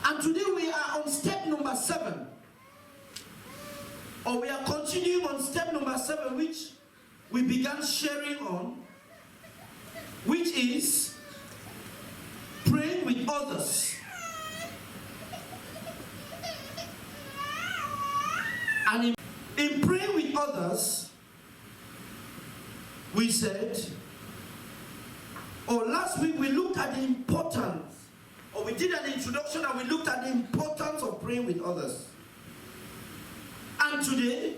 And today we are on step number 7. Or we are continuing on step number 7, which we began sharing on, which is praying with others. And in praying with others, we said, or last week we looked at the importance, or we did an introduction and we looked at the importance of praying with others. And today,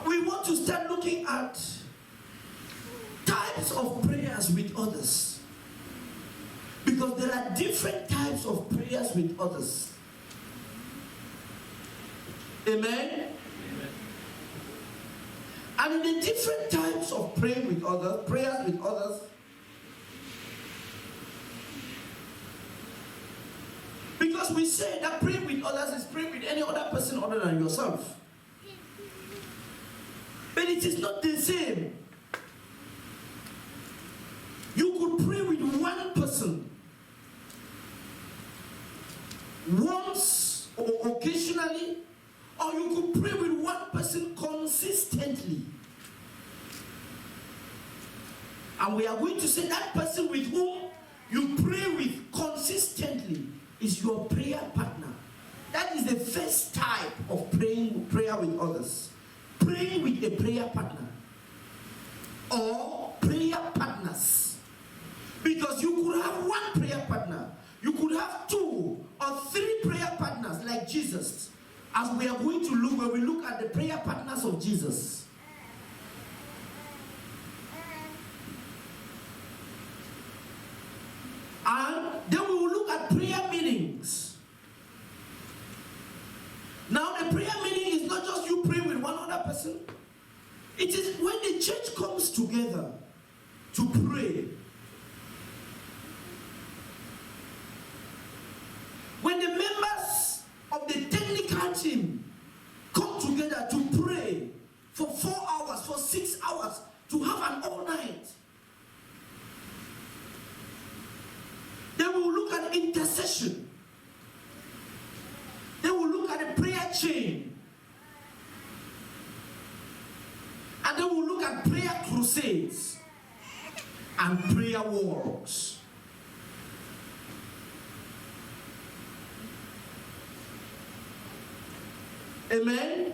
we want to start looking at types of prayers with others. Because there are different types of prayers with others. Amen? Amen. And in the different types of praying with others, prayers with others, because we say that praying with others is praying with any other person other than yourself. But it is not the same. You could pray with one person once or occasionally, or you could pray with one person consistently. And we are going to say that person with whom you pray with consistently is your prayer partner. That is the first type of prayer with others. Praying with a prayer partner or prayer partners. Because you could have one prayer partner, you could have 2 or 3 prayer partners like Jesus, as we are going to look when we look at the prayer partners of Jesus. And then we will look at prayer meetings. Now the prayer meeting is not just you praying with one other person. It is when the church comes together to pray. When the members of the technical team come together to pray for 4 hours, for 6 hours, to have an all night. Then we will look at intercession. Then we'll look at the prayer chain. And then we'll look at prayer crusades and prayer walks. Amen? Amen?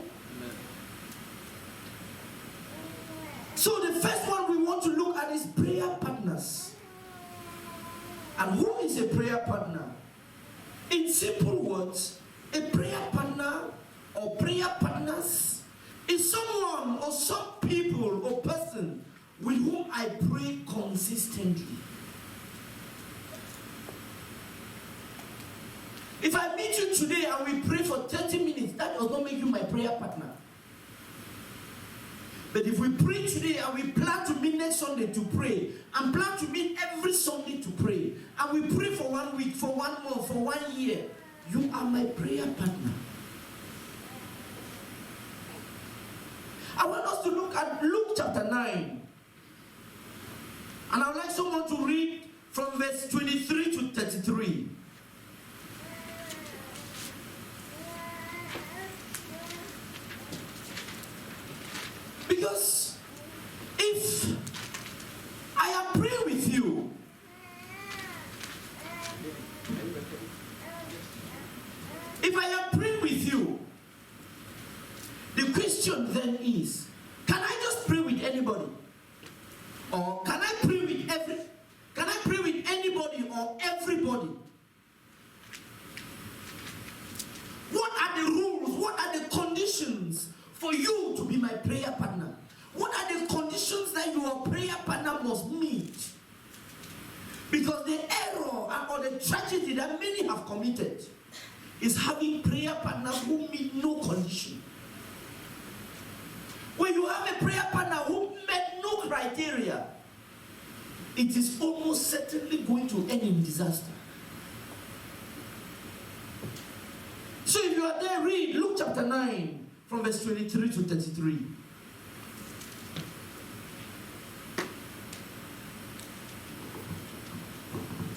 So the first one we want to look at is prayer partners. And who is a prayer partner? In simple words, a prayer partner or prayer partners is someone or some people or person with whom I pray consistently. If I meet you today and we pray for 30 minutes, that does not make you my prayer partner. But if we pray today and we plan to meet next Sunday to pray, and plan to meet every Sunday to pray, and we pray for 1 week, for 1 month, for 1 year, you are my prayer partner. I want us to look at Luke chapter 9. And I would like someone to read from verse 23 to 33. Because if I am praying with you, if I am praying with you, the question then is, can I just pray with anybody? Or can I pray with anybody or everybody? What are the rules? What are the conditions for you to be my prayer partner? What are the conditions that your prayer partner must meet? Because the error or the tragedy that many have committed is having prayer partners who meet no condition. When you have a prayer partner who met no criteria, it is almost certainly going to end in disaster. So if you are there, read Luke chapter 9 from verse 23 to 33.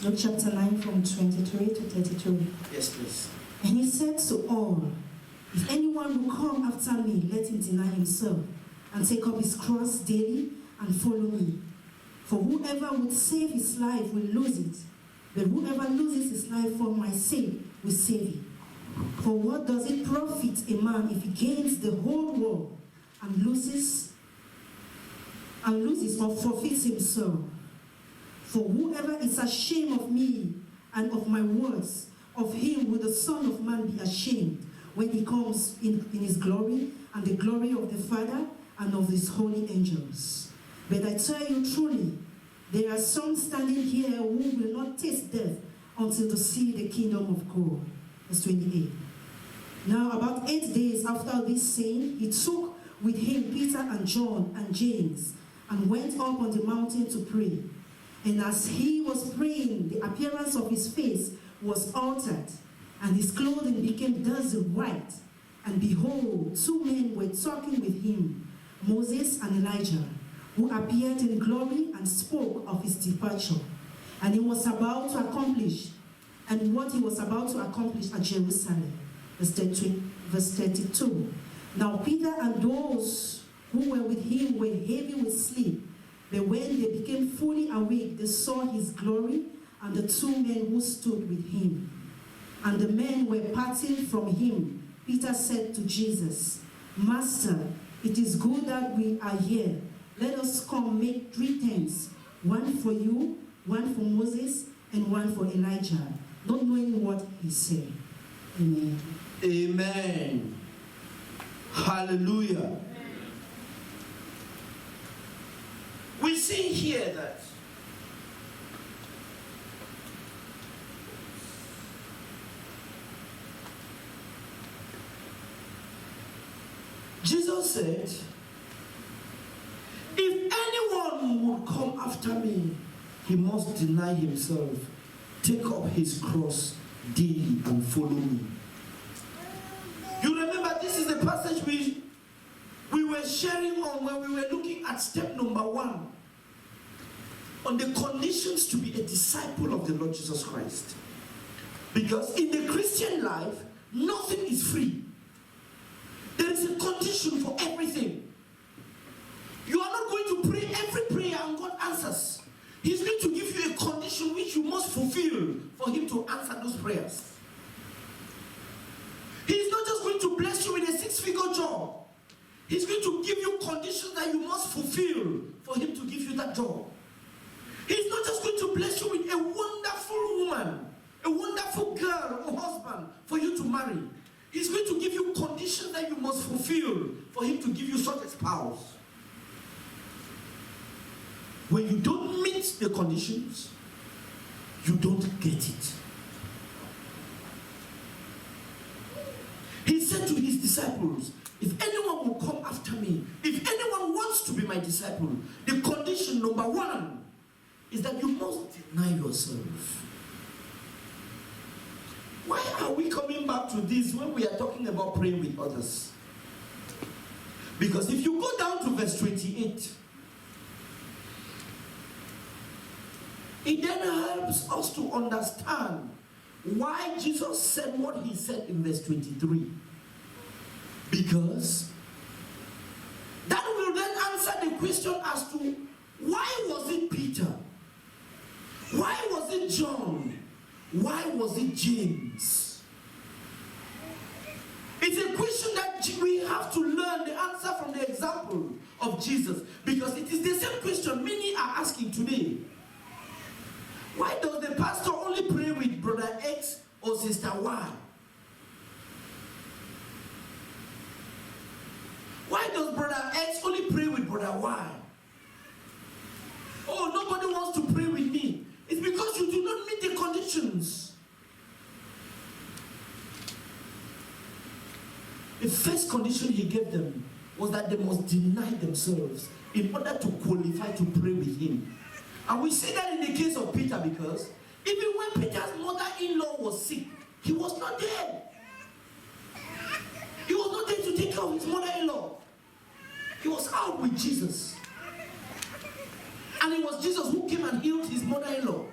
Luke chapter 9 from 23 to 32. Yes, please. And he said to all, if anyone will come after me, let him deny himself and take up his cross daily and follow me. For whoever would save his life will lose it, but whoever loses his life for my sake will save it. For what does it profit a man if he gains the whole world and loses or forfeits himself? For whoever is ashamed of me and of my words, of him will the Son of Man be ashamed when he comes in his glory and the glory of the Father and of his holy angels. But I tell you truly, there are some standing here who will not taste death until they see the kingdom of God. Verse 28. Now about 8 days after this saying, he took with him Peter and John and James and went up on the mountain to pray. And as he was praying, the appearance of his face was altered, and his clothing became dazzle white. And behold, 2 men were talking with him, Moses and Elijah, who appeared in glory and spoke of his departure. And he was about to accomplish, and what he was about to accomplish at Jerusalem. Verse 32. Now Peter and those who were with him were heavy with sleep. But when they became fully awake, they saw his glory and the 2 men who stood with him. And the men were parting from him. Peter said to Jesus, Master, it is good that we are here. Let us come make 3 tents, one for you, one for Moses, and one for Elijah, not knowing what he said. Amen. Amen. Hallelujah. We see here that Jesus said, if anyone would come after me, he must deny himself, take up his cross daily and follow me. You remember this is the passage we were sharing on when we were looking at step number 1 on the conditions to be a disciple of the Lord Jesus Christ. Because in the Christian life, nothing is free. There is a condition for everything. You are not going to pray every prayer and God answers. He's going to give you a condition which you must fulfill for him to answer those prayers. He's not just going to bless you with a 6-figure job. He's going to give you conditions that you must fulfill for him to give you that job. He's not just going to bless you with a wonderful woman, a wonderful girl or husband for you to marry. He's going to give you conditions that you must fulfill for him to give you such a spouse. When you don't meet the conditions, you don't get it. He said to his disciples, if anyone will come after me, if anyone wants to be my disciple, the condition number 1 is that you must deny yourself. Why are we coming back to this when we are talking about praying with others? Because if you go down to verse 28, it then helps us to understand why Jesus said what he said in verse 23. Because that will then answer the question as to why was it Peter? Why was it John? Why was it James? It's a question that we have to learn the answer from the example of Jesus. Because it is the same question many are asking today. Why does the pastor only pray with brother X or sister Y? Why does brother X only pray with brother Y? Oh, nobody wants to pray with me. It's because you do not meet the conditions. The first condition he gave them was that they must deny themselves in order to qualify to pray with him. And we see that in the case of Peter, because even when Peter's mother-in-law was sick, he was not there. He was not there to take care of his mother-in-law. He was out with Jesus. And it was Jesus who came and healed his mother-in-law.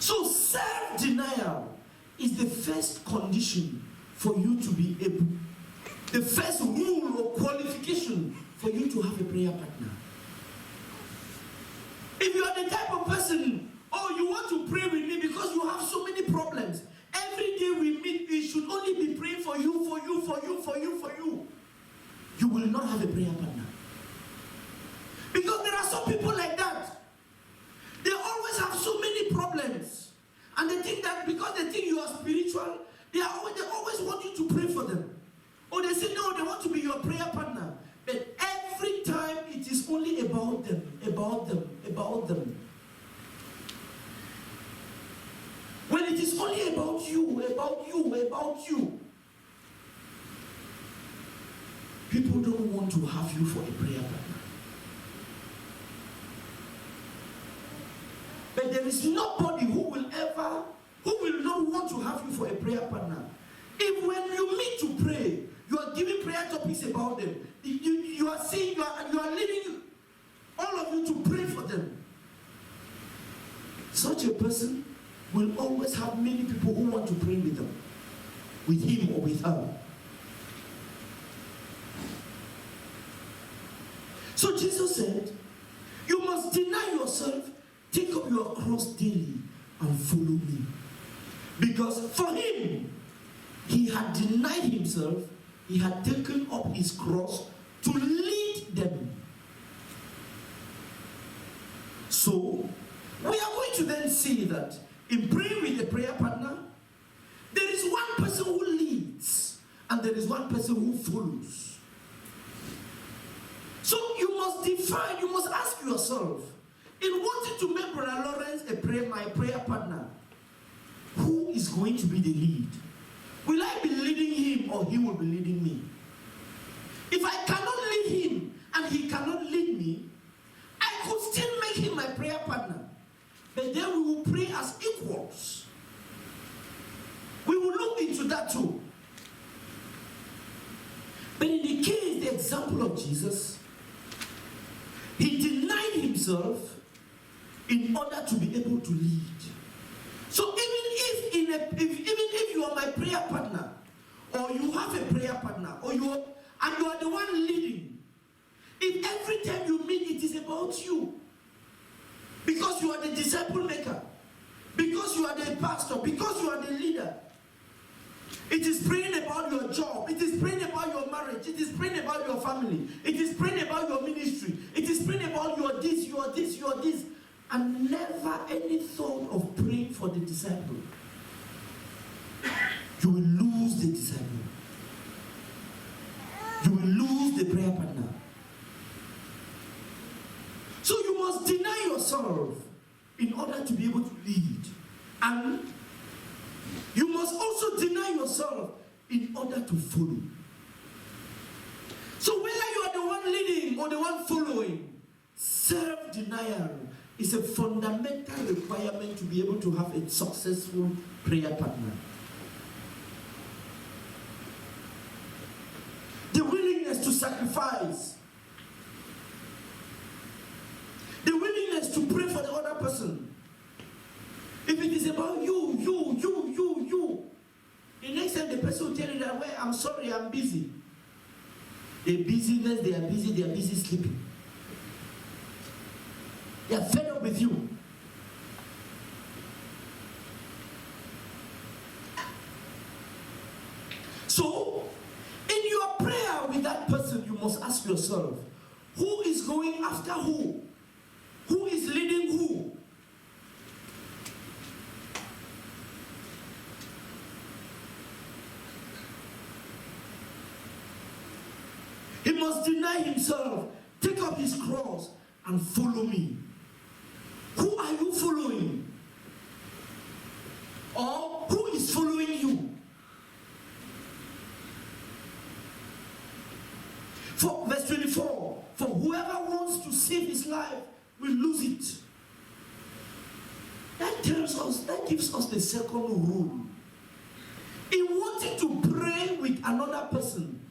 So self-denial is the first condition for you to be able, the first rule or qualification for you to have a prayer partner. If you are the type of person, oh, you want to pray with me because you have so many problems. Every day we meet, we should only be praying for you. You will not have a prayer partner. Because there are some people like that. They always have so many problems. And they think that because they think you are spiritual, they always want you to pray for them. Or they say, no, they want to be your prayer partner. But every time it is only about them. When it is only about you, people don't want to have you for a prayer partner. But there is nobody who will not want to have you for a prayer partner. If when you meet to pray, you are giving prayer topics about them, you are saying, you are leading all of you to pray for them. Such a person will always have many people who want to pray with them, with him or with her. So Jesus said, you must deny yourself, take up your cross daily and follow me. Because for him, he had denied himself, he had taken up his cross to lead them. So, we are going to then see that in praying with a prayer partner, there is one person who leads and there is one person who follows. So you must ask yourself, in wanting to make Brother Lawrence my prayer partner, who is going to be the lead? Will I be leading him or he will be leading me? If I cannot lead him and he cannot lead me, I could still make him my prayer partner. But then we will pray as equals. We will look into that too. But in the case, the example of Jesus, he denied himself in order to be able to lead. So even if you are my prayer partner, or you have a prayer partner, or you are the one leading, if every time you meet it is about you, because you are the disciple maker, because you are the pastor, because you are the leader, it is praying about your job, it is praying about your marriage, it is praying about your family, it is praying about your ministry, it is praying about your this, and never any thought of praying for the disciple. You will lose the disciple. You will lose the prayer partner. So you must deny yourself in order to be able to lead. And you must also deny yourself in order to follow. So whether you are the one leading or the one following, self-denial is a fundamental requirement to be able to have a successful prayer partner. The willingness to sacrifice. The willingness to pray for the other person. If it is about you, the next time the person will tell you that, well, I'm sorry, I'm busy. The busyness, they are busy sleeping. They are fed up with you. So, in your prayer with that person, you must ask yourself, who is going after who? Who is leading who? He must deny himself, take up his cross, and follow me. Who are you following? Or who is following you? For verse 24, for whoever wants to save his life will lose it. That gives us the second rule. In wanting to pray with another person,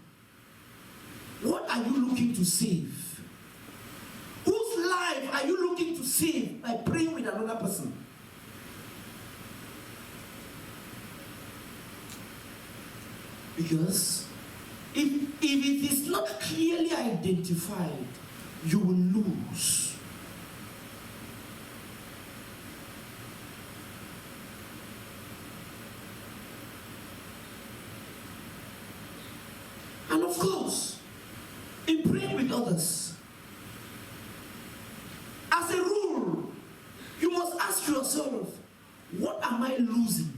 what are you looking to save? Whose life are you looking to save by praying with another person? Because if it is not clearly identified, you will lose. And of course, in praying with others, as a rule, you must ask yourself, what am I losing?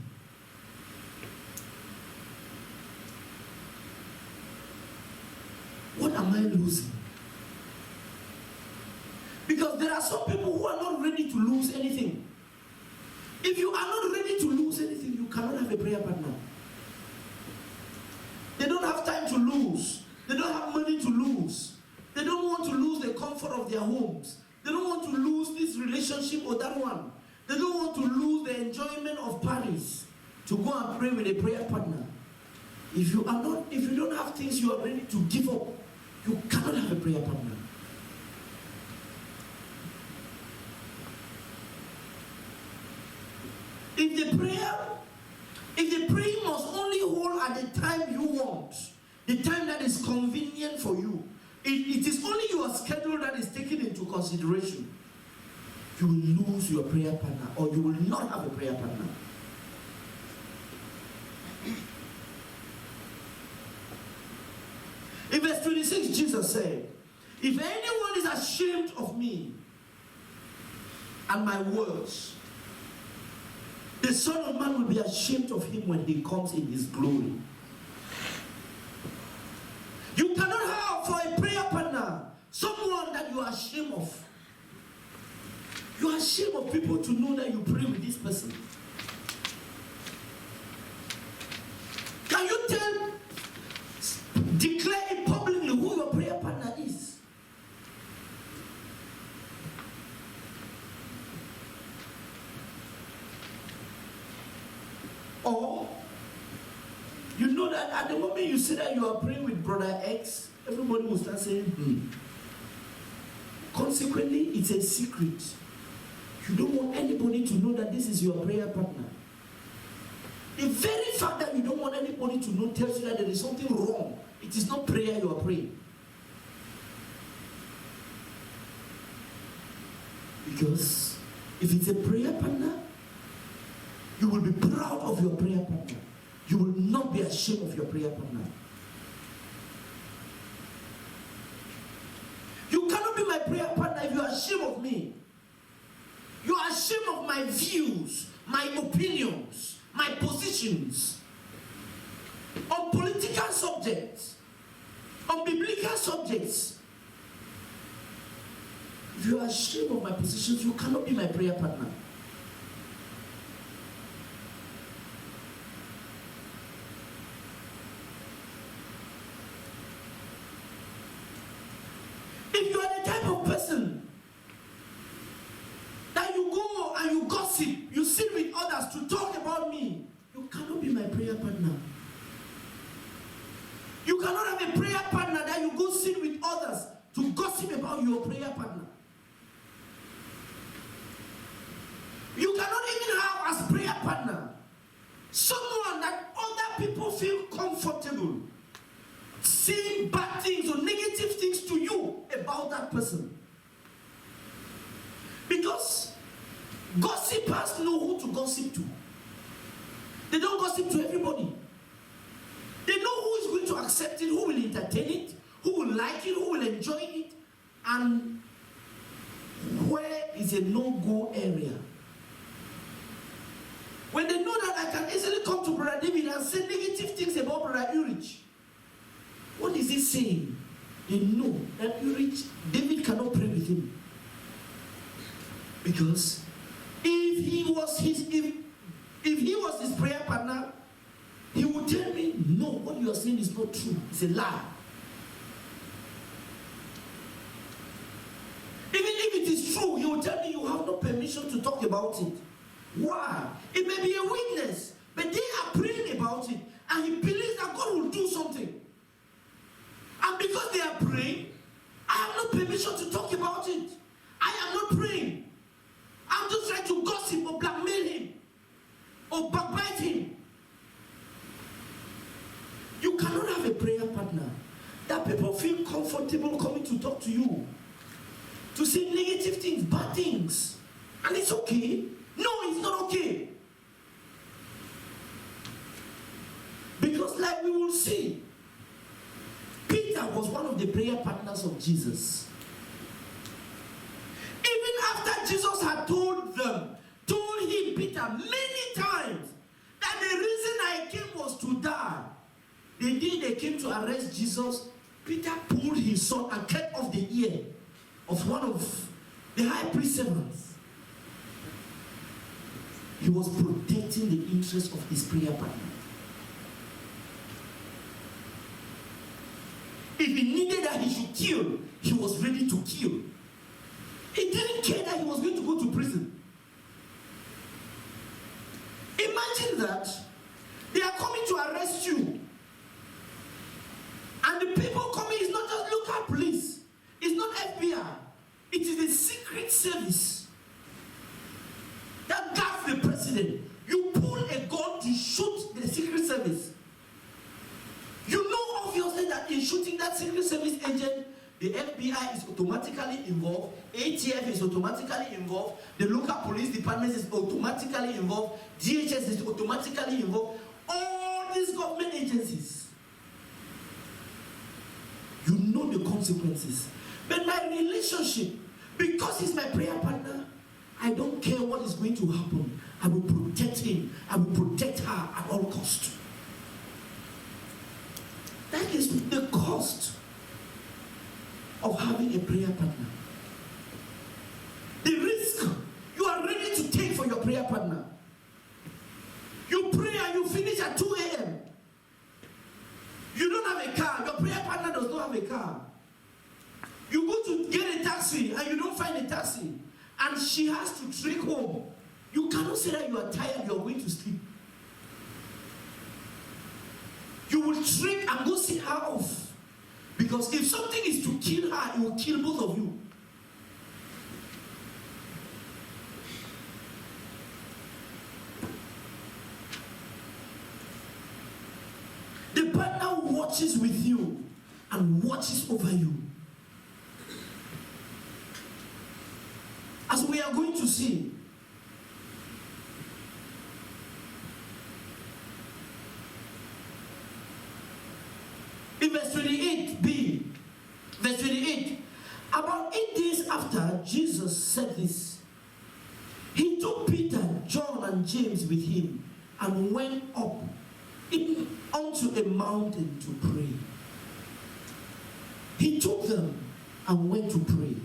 What am I losing? Because there are some people who are not ready to lose anything. If you are not ready to lose anything, you cannot have a prayer partner. They don't have time to lose. They don't have money to lose. They don't want to lose the comfort of their homes. They don't want to lose this relationship or that one. They don't want to lose the enjoyment of Paris to go and pray with a prayer partner. If you don't have things you are ready to give up, you cannot have a prayer partner. If the praying must only hold at the time you want, the time that is convenient for you, it is only your schedule that is taken into consideration, you will lose your prayer partner, or you will not have a prayer partner. In verse 26, Jesus said, if anyone is ashamed of me and my words, the Son of Man will be ashamed of him when he comes in his glory. You cannot have for a prayer partner someone that you are ashamed of. You are ashamed of people to know that you pray with this person. Can you declare it publicly who your prayer partner is? Or, you know that at the moment you say that you are praying with brother X, everybody will start saying, Consequently, it's a secret. You don't want anybody to know that this is your prayer partner. The very fact that you don't want anybody to know tells you that there is something wrong. It is not prayer you are praying. Because if it's a prayer partner, you will be proud of your prayer partner. You will not be ashamed of your prayer partner. You cannot be my prayer partner if you are ashamed of me. You are ashamed of my views, my opinions, my positions on political subjects, on biblical subjects. If you are ashamed of my positions, you cannot be my prayer partner. If you are the type of person that you go and you gossip, you sit with others to talk about me, you cannot be my prayer partner. You cannot have a prayer partner that you go sit with others to gossip about your prayer partner. You cannot even have as prayer partner someone that other people feel comfortable saying bad things or negative things to you about that person. Because gossipers know who to gossip to. They don't gossip to everybody. They know who is going to accept it, who will entertain it, who will like it, who will enjoy it, and where is a no-go area. When they know that I can easily come to Brother David and say negative things about Brother Ulrich, what is he saying? They know that David cannot pray with him. Because if he was his prayer partner, he would tell me, no, what you are saying is not true. It's a lie. Even if it is true, he will tell me you have no permission to talk about it. Why? It may be a weakness, but they are praying about it, and he believes that God will do something. And because they are praying, I have no permission to talk about it. I am not praying. I'm just trying to gossip or blackmail him or backbite him. You comfortable coming to talk to you, to say negative things, bad things. And it's okay. No, it's not okay. Because like we will see, Peter was one of the prayer partners of Jesus. Even after Jesus had told him, Peter, many times, that the reason I came was to die. The day they came to arrest Jesus, Peter pulled his sword and cut off the ear of one of the high priest's servants. He was protecting the interest of his prayer partner. If he needed that he should kill, he was ready to kill. He didn't care that he was going to go to prison. Imagine that they are coming to arrest you. And the people coming is not just local police. It's not FBI. It is the Secret Service that guards the president. You pull a gun to shoot the Secret Service. You know obviously that in shooting that Secret Service agent, the FBI is automatically involved, ATF is automatically involved, the local police department is automatically involved, DHS is automatically involved, all these government agencies. You know the consequences. But my relationship, because he's my prayer partner, I don't care what is going to happen. I will protect him. I will protect her at all costs. That is the cost of having a prayer partner. The risk you are ready to take for your prayer partner. You pray and you finish at 2 a.m. You don't have a car. Your prayer partner does not have a car. You go to get a taxi and you don't find a taxi. And she has to trek home. You cannot say that you are tired, you are going to sleep. You will trek and go see her off. Because if something is to kill her, it will kill both of you. The partner watches with you and watches over you. As we are going to see, in verse 28b, verse 28, about 8 days after Jesus said this, he took Peter, John, and James with him and went up onto a mountain to pray. He took them and went to pray.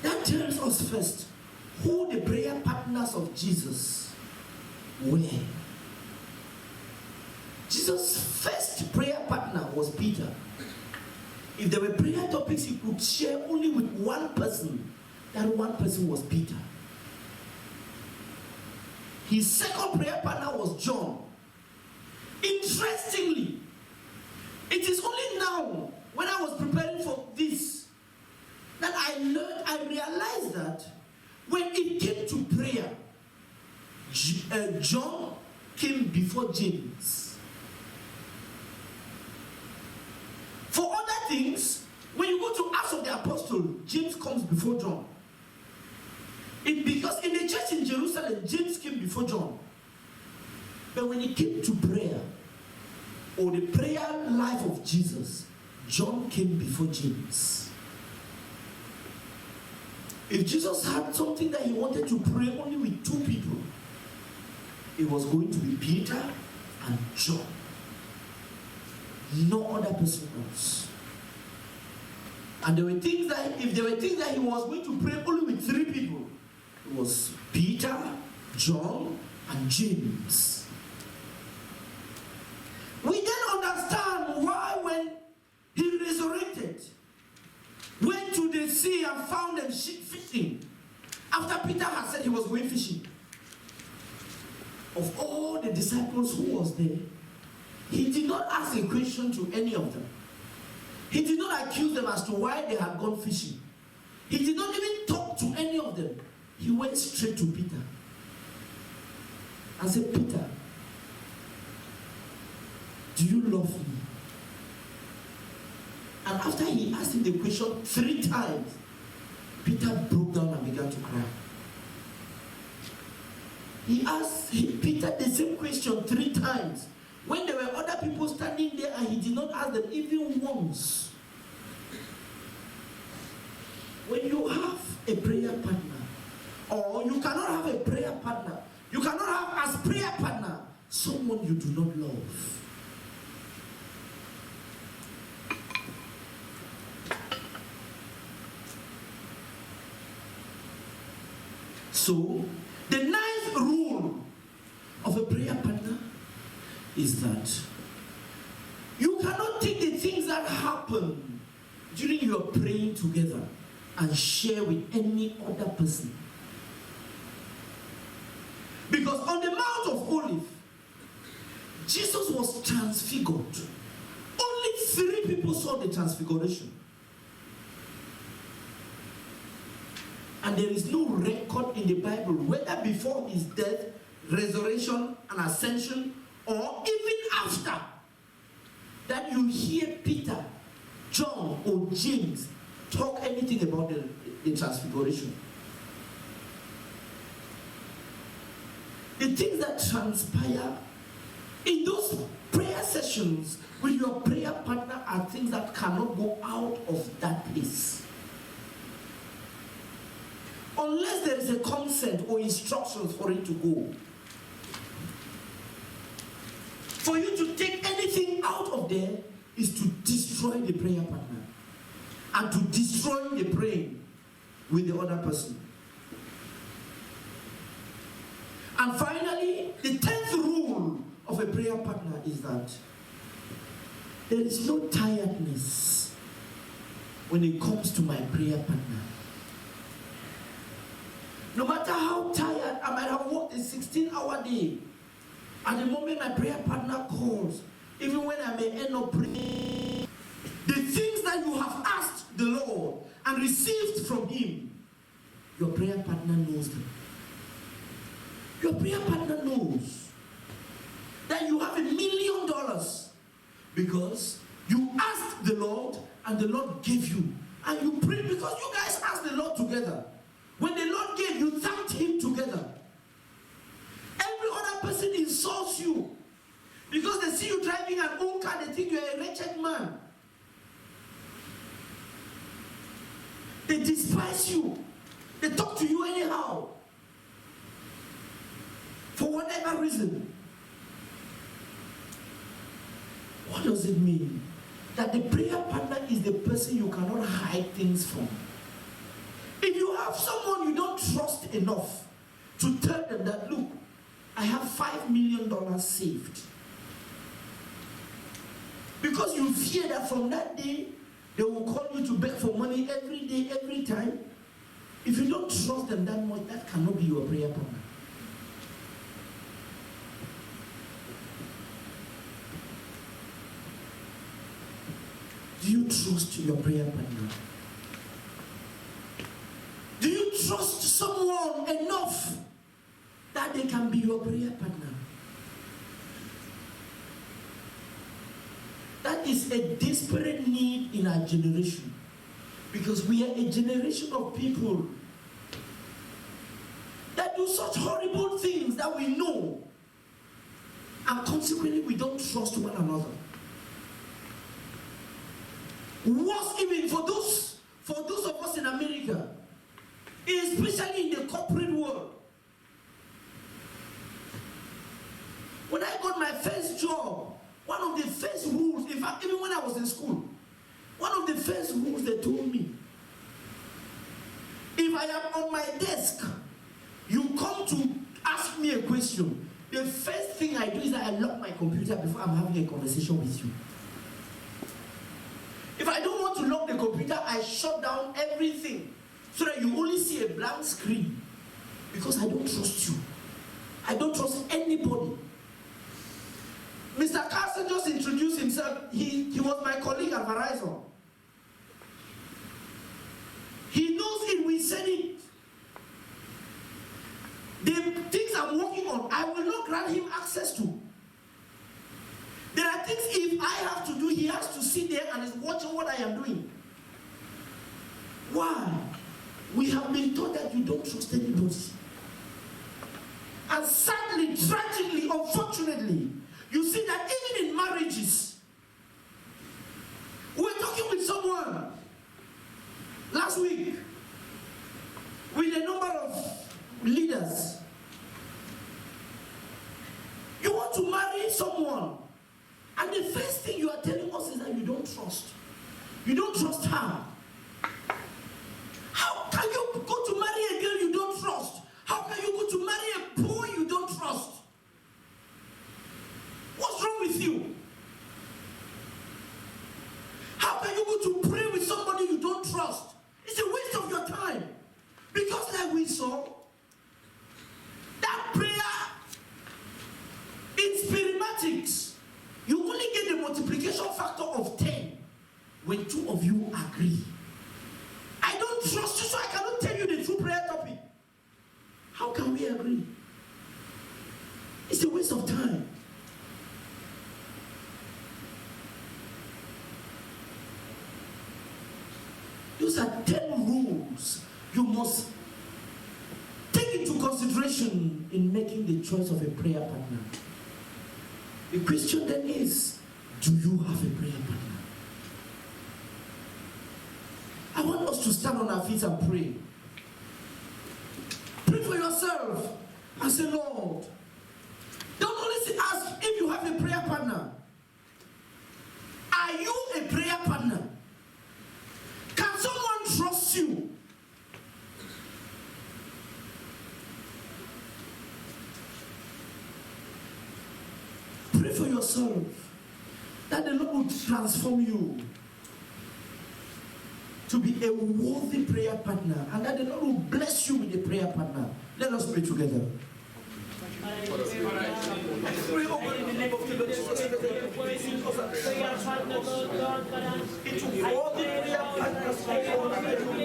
That tells us first who the prayer partners of Jesus were. Jesus' first prayer partner was Peter. If there were prayer topics he could share only with one person, that one person was Peter. His second prayer partner was John. Interestingly, it is only now, when I was preparing for this, that I realized that when it came to prayer, John came before James. For other things, when you go to Acts of the Apostle, James comes before John. Because in the church in Jerusalem, James came before John. But when it came to prayer, or the prayer life of Jesus, John came before James. If Jesus had something that he wanted to pray only with two people, it was going to be Peter and John. No other person else. And there were things that, if there were things that he was going to pray only with three people, it was Peter, John, and James. We then understand why when he resurrected, went to the sea and found them fishing, after Peter had said he was going fishing. Of all the disciples who was there, he did not ask a question to any of them. He did not accuse them as to why they had gone fishing. He did not even talk to any of them. He went straight to Peter and said, Peter, do you love me? And after he asked him the question 3 times, Peter broke down and began to cry. He asked Peter the same question 3 times. When there were other people standing there and he did not ask them even once. When you have a prayer partner, or you cannot have a prayer partner, you cannot have as prayer partner someone you do not love. So, the 9th rule of a prayer partner is that you cannot take the things that happen during your praying together and share with any other person. Because on the Mount of Olives, Jesus was transfigured. Only 3 people saw the transfiguration. And there is no record in the Bible, whether before his death, resurrection, and ascension, or even after, that you hear Peter, John, or James talk anything about the transfiguration. The things that transpire in those prayer sessions with your prayer partner are things that cannot go out of that place. Unless there is a consent or instructions for it to go. For you to take anything out of there is to destroy the prayer partner and to destroy the praying with the other person. And finally, the 10th rule of a prayer partner is that there is no tiredness when it comes to my prayer partner. No matter how tired, I might have worked a 16-hour day. At the moment my prayer partner calls, even when I may end up praying, the things that you have asked the Lord and received from Him, your prayer partner knows them. Your prayer partner knows that you have $1 million because you asked the Lord and the Lord gave you. And you prayed because you guys asked the Lord together. When the Lord gave, you thanked Him together. Every other person insults you because they see you driving an old car, they think you're a wretched man. They despise you. They talk to you anyhow. For whatever reason. What does it mean? That the prayer partner is the person you cannot hide things from. If you have someone you don't trust enough to tell them that, look, I have $5 million saved. Because you fear that from that day, they will call you to beg for money every day, every time. If you don't trust them that much, that cannot be your prayer partner. Do you trust your prayer partner? Do you trust someone enough that they can be your prayer partner? That is a desperate need in our generation. Because we are a generation of people that do such horrible things that we know. And consequently, we don't trust one another. Worse even for those of us in America, especially in the corporate world. When I got my first job, one of the first rules, in fact, even when I was in school, one of the first rules they told me, if I am on my desk, you come to ask me a question, the first thing I do is that I lock my computer before I'm having a conversation with you. If I don't want to lock the computer, I shut down everything so that you only see a blank screen. Because I don't trust you. I don't trust anybody. Mr. Carson just introduced himself. He was my colleague at Verizon. He knows it, we said it. The things I'm working on, I will not grant him access to. There are things if I have to do, he has to sit there and is watching what I am doing. Why? We have been taught that you don't trust anybody. And sadly, tragically, unfortunately, you see that even in marriages, we were talking with someone last week with a number of leaders. You want to marry someone, and the first thing you are telling us is that you don't trust. You don't trust her. How can you go to marry a girl you don't trust? How can you go to marry a boy you don't trust? What's wrong with you? How can you go to pray with somebody you don't trust? It's a waste of your time. Because like we saw, that prayer in spirimatics, you only get the multiplication factor of 10 when two of you agree. I don't trust you, so I cannot tell you the true prayer topic. How can we agree? It's a waste of time. Those are 10 rules you must take into consideration in making the choice of a prayer partner. The question then is, do you have a prayer partner? I want us to stand on our feet and pray. Pray for yourself and say, Lord, don't only ask if you have a prayer partner. Are you a prayer partner? Can someone trust you? Pray for yourself that the Lord will transform you to be a worthy prayer partner, and that the Lord will bless you with a prayer partner. Let us pray together. Pray over in the name of the Lord Jesus. It will all the prayer partners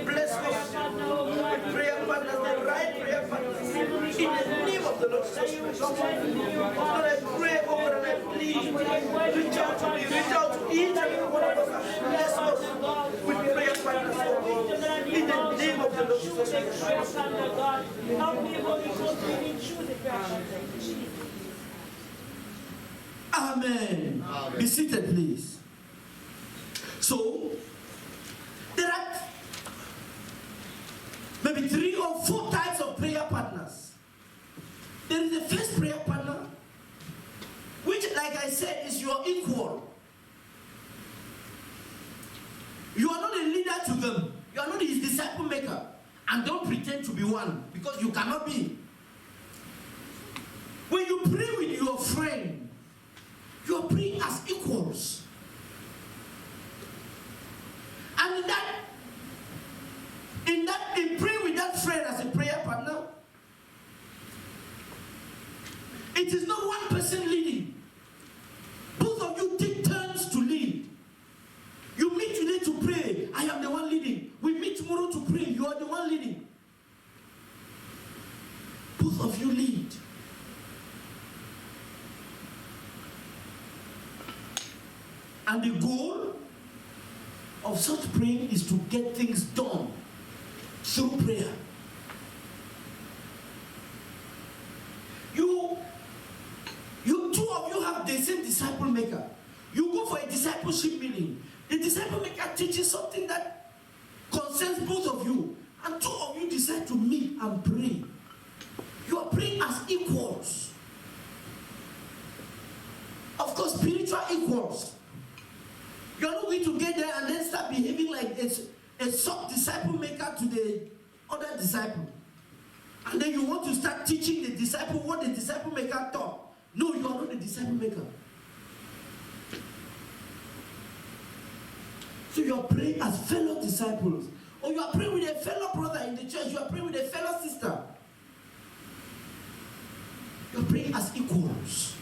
bless us with prayer partners, the right prayer partners. In the name of the Lord Jesus. Lord, I pray over and I plead. Reach out to me, reach out to each and every one of us. Bless us with prayer partners. In the name of the Lord Jesus. Amen. Amen. Be seated, please. So, there are maybe 3 or 4 types of prayer partners. There is the first prayer partner, which, like I said, is your equal. You are not a leader to them. You are not his disciple maker. And don't pretend to be one, because you cannot be. When you pray with your friend, you are praying as equals. And in praying with that friend as a prayer partner, it is not one person leading. Both of you take turns to lead. You meet today to pray, I am the one leading. We meet tomorrow to pray, you are the one leading. Both of you lead. And the goal of such praying is to get things done through prayer. You two of you have the same disciple maker. You go for a discipleship meeting. The disciple maker teaches something that concerns both of you. And 2 of you decide to meet and pray. You are praying as equals. Of course, spiritual equals. You are not going to get there and then start behaving like a sub-disciple maker to the other disciple. And then you want to start teaching the disciple what the disciple maker taught. No, you are not the disciple maker. So you are praying as fellow disciples. Or you are praying with a fellow brother in the church. You are praying with a fellow sister. You are praying as equals.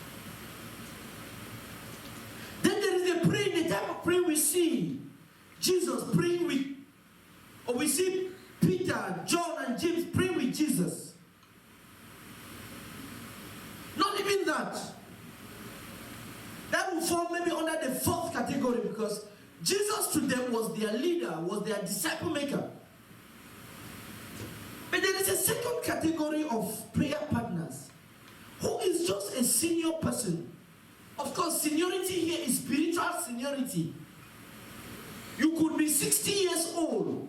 Then there is a prayer, the type of prayer we see Jesus praying with, or we see Peter, John, and James praying with Jesus. Not even that. That will fall maybe under the fourth category, because Jesus to them was their leader, was their disciple maker. But there is a second category of prayer partners who is just a senior person. Of course, seniority here is spiritual seniority. You could be 60 years old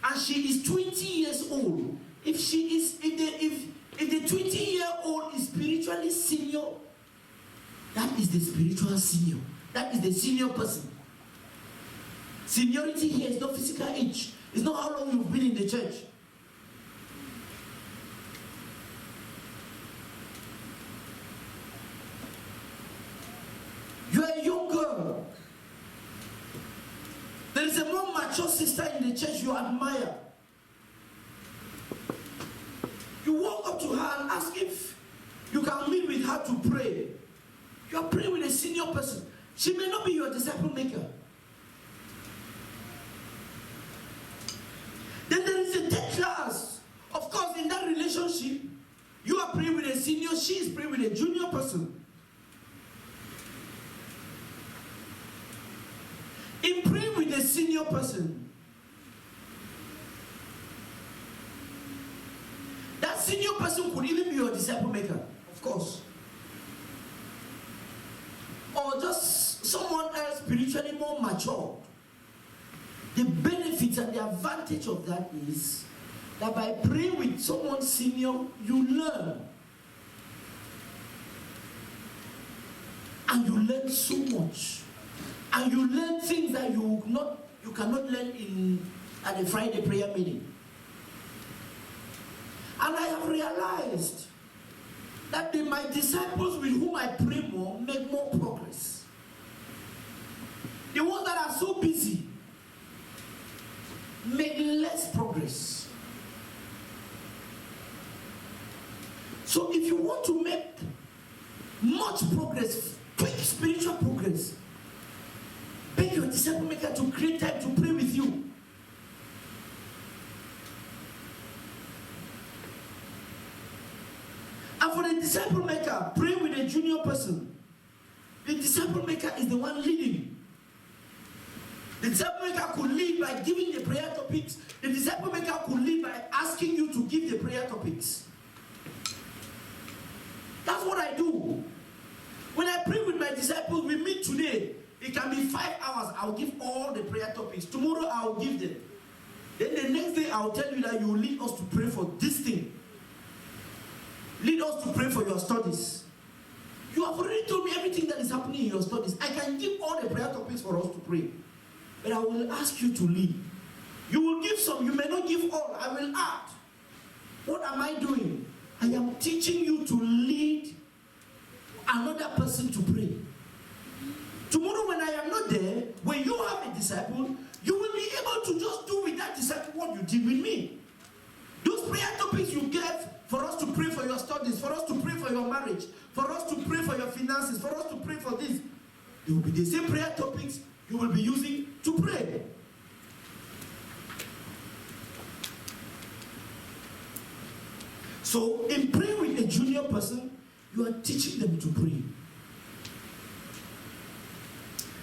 and she is 20 years old. If the 20-year-old is spiritually senior, that is the spiritual senior. That is the senior person. Seniority here is not physical age. It's not how long you've been in the church. You are a young girl. There is a more mature sister in the church you admire. You walk up to her and ask if you can meet with her to pray. You are praying with a senior person. She may not be your disciple maker. Then there is a third class. Of course, in that relationship, you are praying with a senior, she is praying with a junior person. In praying with a senior person, that senior person could even be your disciple maker, of course. Or just someone else spiritually more mature. The benefit and the advantage of that is that by praying with someone senior, you learn. And you learn so much. And you learn things that you cannot learn at a Friday prayer meeting. And I have realized that my disciples with whom I pray more make more progress. The ones that are so busy make less progress. So if you want to make much progress, quick spiritual progress, beg your disciple maker to create time to pray with you. And for the disciple maker, pray with a junior person. The disciple maker is the one leading. The disciple maker could lead by giving the prayer topics. The disciple maker could lead by asking you to give the prayer topics. That's what I do. When I pray with my disciples, we meet today. It can be 5 hours. I'll give all the prayer topics. Tomorrow I'll give them. Then the next day I'll tell you that you will lead us to pray for this thing. Lead us to pray for your studies. You have already told me everything that is happening in your studies. I can give all the prayer topics for us to pray. But I will ask you to lead. You will give some. You may not give all. I will add. What am I doing? I am teaching you to lead another person to pray. Tomorrow when I am not there, when you have a disciple, you will be able to just do with that disciple what you did with me. Those prayer topics you gave for us to pray for your studies, for us to pray for your marriage, for us to pray for your finances, for us to pray for this, they will be the same prayer topics you will be using to pray. So in praying with a junior person, you are teaching them to pray.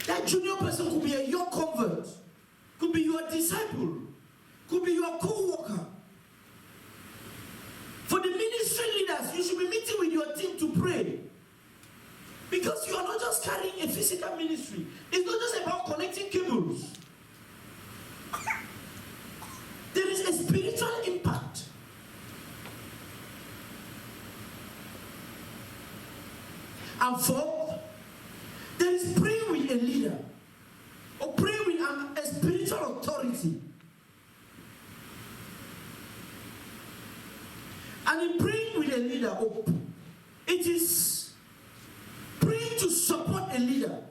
That junior person could be a young convert, could be your disciple, could be your co-worker. For the ministry leaders, you should be meeting with your team to pray. Because you are not just carrying a physical ministry. It's not just about connecting cables. There is a spiritual impact. And fourth, there is praying with a leader or praying with a spiritual authority. And in praying with a leader, it is praying to support a leader.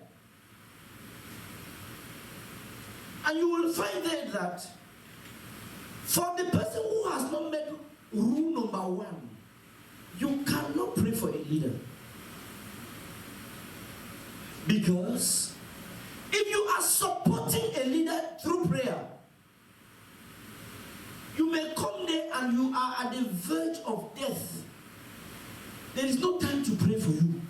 And you will find there that for the person who has not met rule number 1, you cannot pray for a leader. Because if you are supporting a leader through prayer, you may come there and you are at the verge of death. There is no time to pray for you.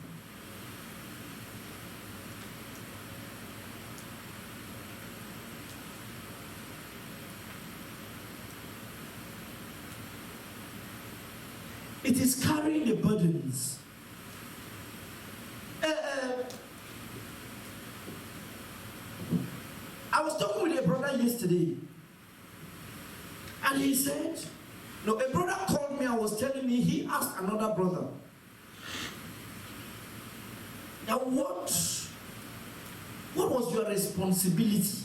It is carrying the burdens. I was talking with a brother yesterday, and he said, no, a brother called me and was telling me he asked another brother, now what was your responsibility?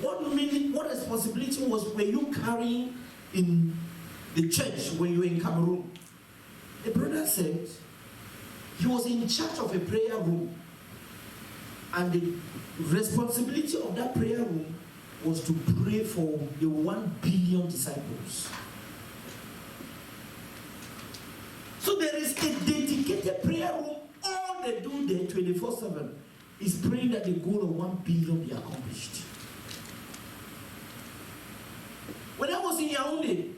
What responsibility were you carrying in the church when you were in Cameroon? The brother said he was in charge of a prayer room, and the responsibility of that prayer room was to pray for the 1 billion disciples. So there is a dedicated prayer room. All they do there 24/7 is praying that the goal of 1 billion be accomplished. When I was in Yaoundé,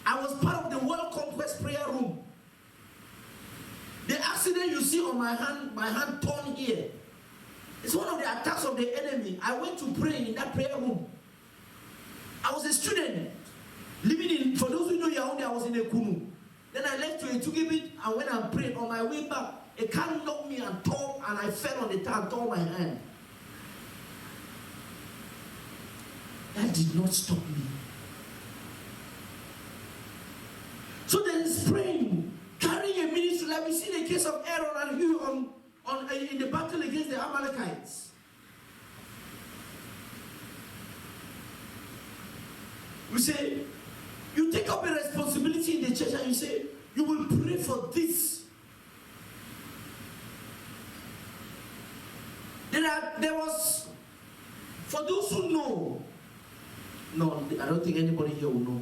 I was part of the World Conquest prayer room. The accident you see on my hand torn here, it's one of the attacks of the enemy. I went to pray in that prayer room. I was a student living in, for those who know Yaoundé, I was in Ekunu. Then I left to Etugibit, and when I prayed on my way back, a car knocked me and tore, and I fell on the tar and tore my hand. That did not stop me. So there is praying, carrying a ministry, like we see the case of Aaron and Hugh in the battle against the Amalekites. We say, you take up a responsibility in the church and you say, you will pray for this. There was, for those who know, no, I don't think anybody here will know.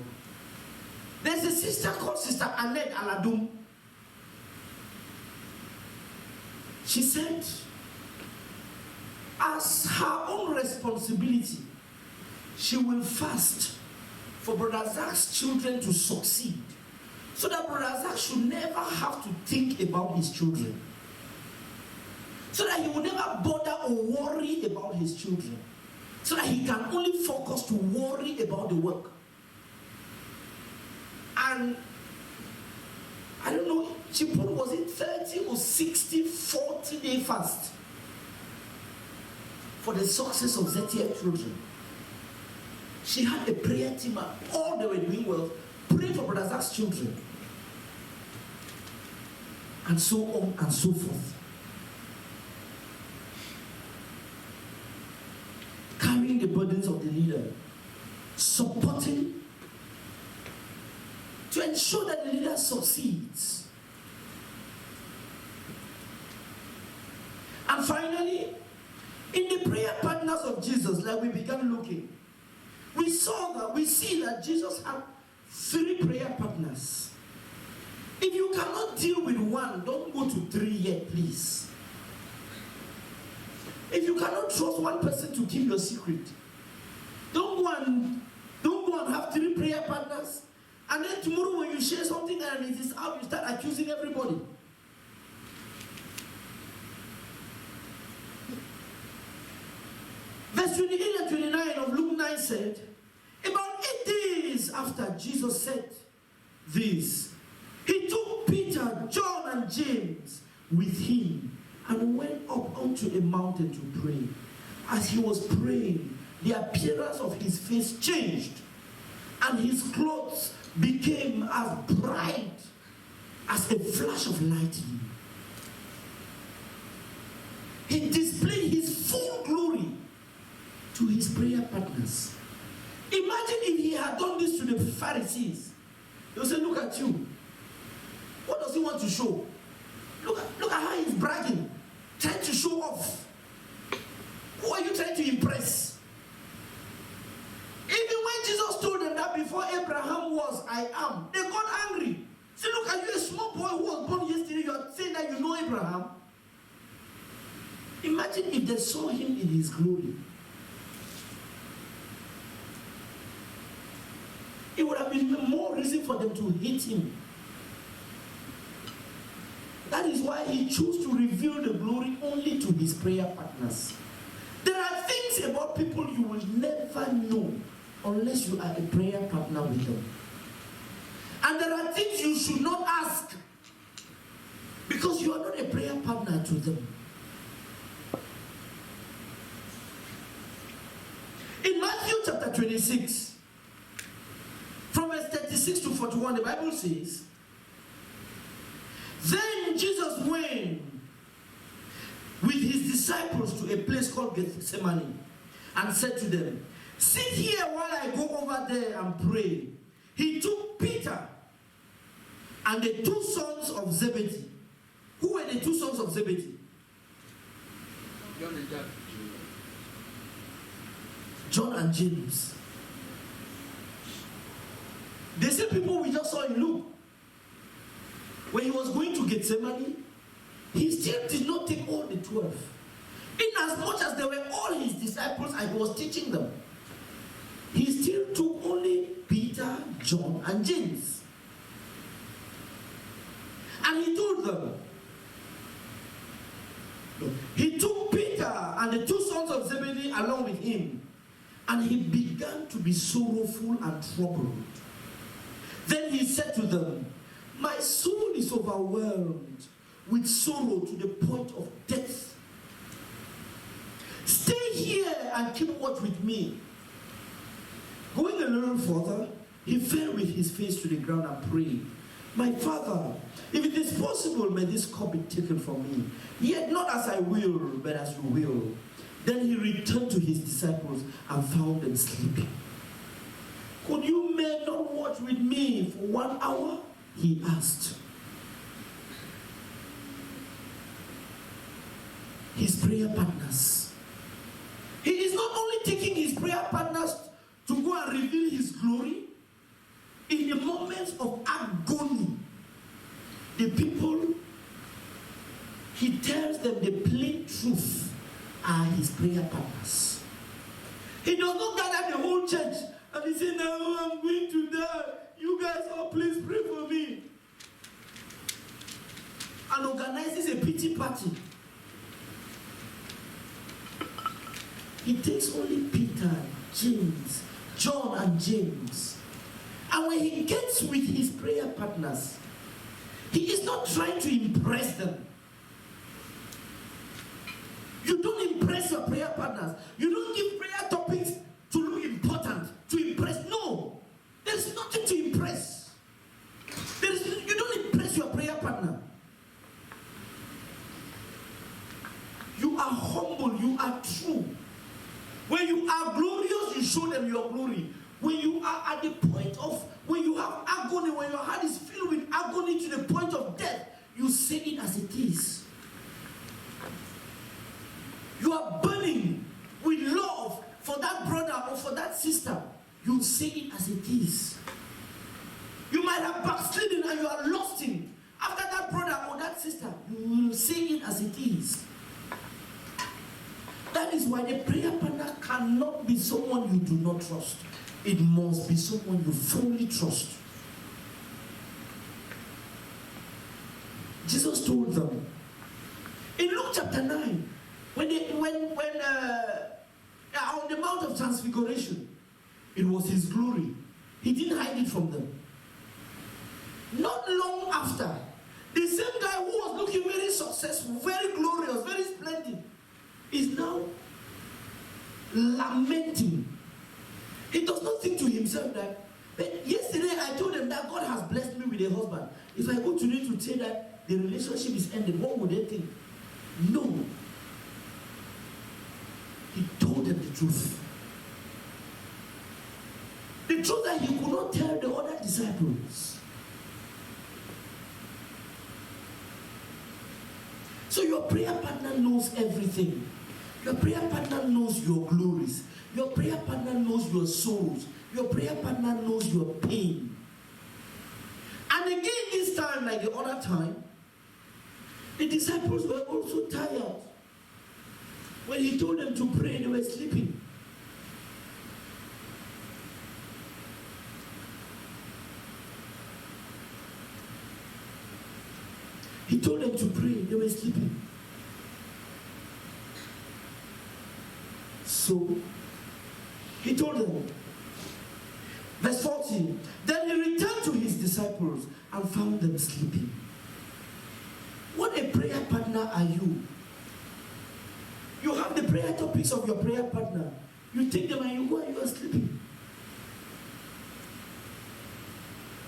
There's a sister called Sister Annette Aladum. She said, as her own responsibility, she will fast for Brother Zach's children to succeed, so that Brother Zach should never have to think about his children, so that he will never bother or worry about his children, so that he can only focus to worry about the work. And I don't know, she put, was it 30 or 60, 40-day fast for the success of ZTF children. She had a prayer team, and all they were doing was pray for Brother Zach's children, and so on and so forth. Carrying the burdens of the leader, supporting to ensure that the leader succeeds. And finally, in the prayer partners of Jesus, like we began looking, we see that Jesus had 3 prayer partners. If you cannot deal with one, don't go to 3 yet, please. If you cannot trust one person to keep your secret, don't go and have 3 prayer partners, and then tomorrow when you share something and it is out, you start accusing everybody. Verse 28 and 29 of Luke 9 said, about 8 days after Jesus said this, he took Peter, John, and James with him and went up onto a mountain to pray. As he was praying, the appearance of his face changed, and his clothes became as bright as a flash of lightning. He displayed his full glory to his prayer partners. Imagine if he had done this to the Pharisees. They would say, look at you. What does he want to show? Look at how he's bragging, trying to show off. Who are you trying to impress? Even when Jesus told them that before Abraham was, I am, they got angry. Say, look, are you a small boy who was born yesterday? You are saying that you know Abraham? Imagine if they saw him in his glory. It would have been more reason for them to hate him. That is why he chose to reveal the glory only to his prayer partners. There are things about people you will never know unless you are a prayer partner with them. And there are things you should not ask because you are not a prayer partner to them. In Matthew chapter 26, from verse 36 to 41, the Bible says, then Jesus went with his disciples to a place called Gethsemane and said to them, sit here while I go over there and pray. He took Peter and the two sons of Zebedee. Who were the two sons of Zebedee? John and James. John and James. The same people we just saw in Luke. When he was going to Gethsemane, he still did not take all the 12. In as much as they were all his disciples and he was teaching them, he still took only Peter, John, and James. And he told them, he took Peter and the two sons of Zebedee along with him, and he began to be sorrowful and troubled. Then he said to them, my soul is overwhelmed with sorrow to the point of death. Stay here and keep watch with me. Going a little further, he fell with his face to the ground and prayed, my Father, if it is possible, may this cup be taken from me. Yet not as I will, but as you will. Then he returned to his disciples and found them sleeping. Could you men not watch with me for 1 hour? He asked. His prayer partners. He is not only taking his prayer partners to go and reveal his glory. In the moments of agony, the people, he tells them the plain truth are his prayer partners. He does not gather the whole church and he says, now I'm going to die. You guys all please pray for me. And organizes a pity party. He takes only Peter, James, John and James. And when he gets with his prayer partners, he is not trying to impress them. You don't impress your prayer partners. You don't give prayer topics to look important, to impress. No. There's nothing to impress. You don't impress your prayer partner. You are humble. You are true. When you are glorious, you show them your glory. When you are at the point of, when you have agony, when your heart is filled with agony to the point of death, you say it as it is. You are burning with love for that brother or for that sister. You say it as it is. You might have backslidden and you are lost in. After that brother or that sister, you will say it as it is. That is why the prayer partner cannot be someone you do not trust. It must be someone you fully trust. Jesus told them in Luke chapter 9, when on the Mount of Transfiguration, it was his glory. He didn't hide it from them. Not long after, the same guy who was looking very successful, very glorious, very splendid, is now lamenting. He does not think to himself that, but yesterday I told them that God has blessed me with a husband. If I go today to say that the relationship is ended, what would they think? No. He told them the truth. The truth that he could not tell the other disciples. So your prayer partner knows everything. Your prayer partner knows your glories. Your prayer partner knows your sorrows. Your prayer partner knows your pain. And again this time, like the other time, the disciples were also tired. When he told them to pray, they were sleeping. He told them to pray, they were sleeping. So, he told them, verse 14, then he returned to his disciples disciples and found them sleeping. What a prayer partner are you? You have the prayer topics of your prayer partner. You take them and you go and you are sleeping.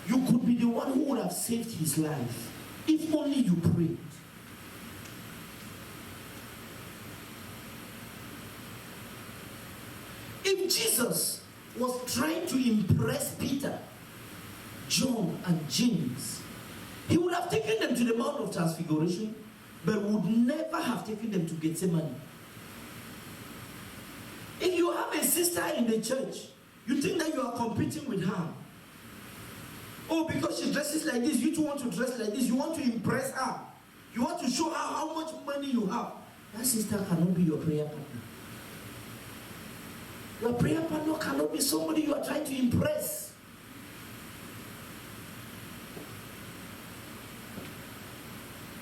You could be the one who would have saved his life if only you prayed. If Jesus was trying to impress Peter, John, and James, he would have taken them to the Mount of Transfiguration, but would never have taken them to Gethsemane. If you have a sister in the church, you think that you are competing with her. Oh, because she dresses like this, you too want to dress like this. You want to impress her. You want to show her how much money you have. That sister cannot be your prayer partner. Your prayer partner cannot be somebody you are trying to impress.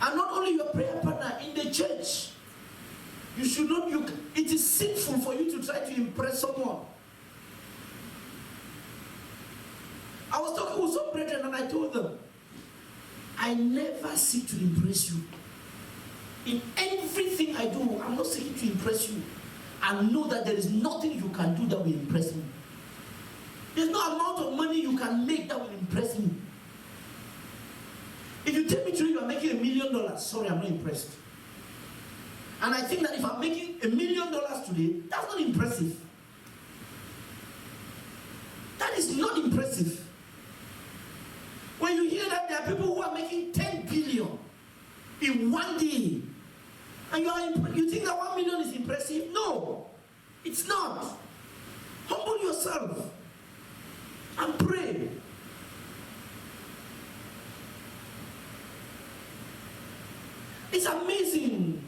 And not only your prayer partner, in the church, you should not, it is sinful for you to try to impress someone. I was talking with some brethren and I told them, I never seek to impress you. In everything I do, I'm not seeking to impress you. I know that there is nothing you can do that will impress me. There's no amount of money you can make that will impress me. If you tell me today you are making $1 million, sorry, I'm not impressed. And I think that if I'm making $1 million today, that's not impressive. That is not impressive. When you hear that there are people who are making 10 billion in one day, and you think that 1 million is impressive? No, it's not. Humble yourself and pray. It's amazing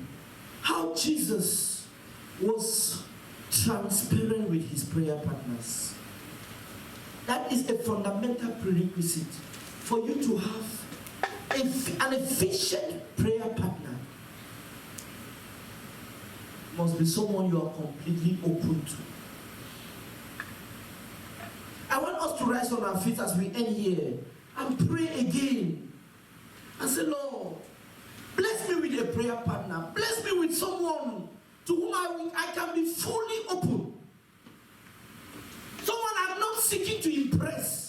how Jesus was transparent with his prayer partners. That is a fundamental prerequisite for you to have an efficient prayer partner. Must be someone you are completely open to. I want us to rise on our feet as we end here and pray again and say, Lord, bless me with a prayer partner. Bless me with someone to whom I can be fully open. Someone I'm not seeking to impress.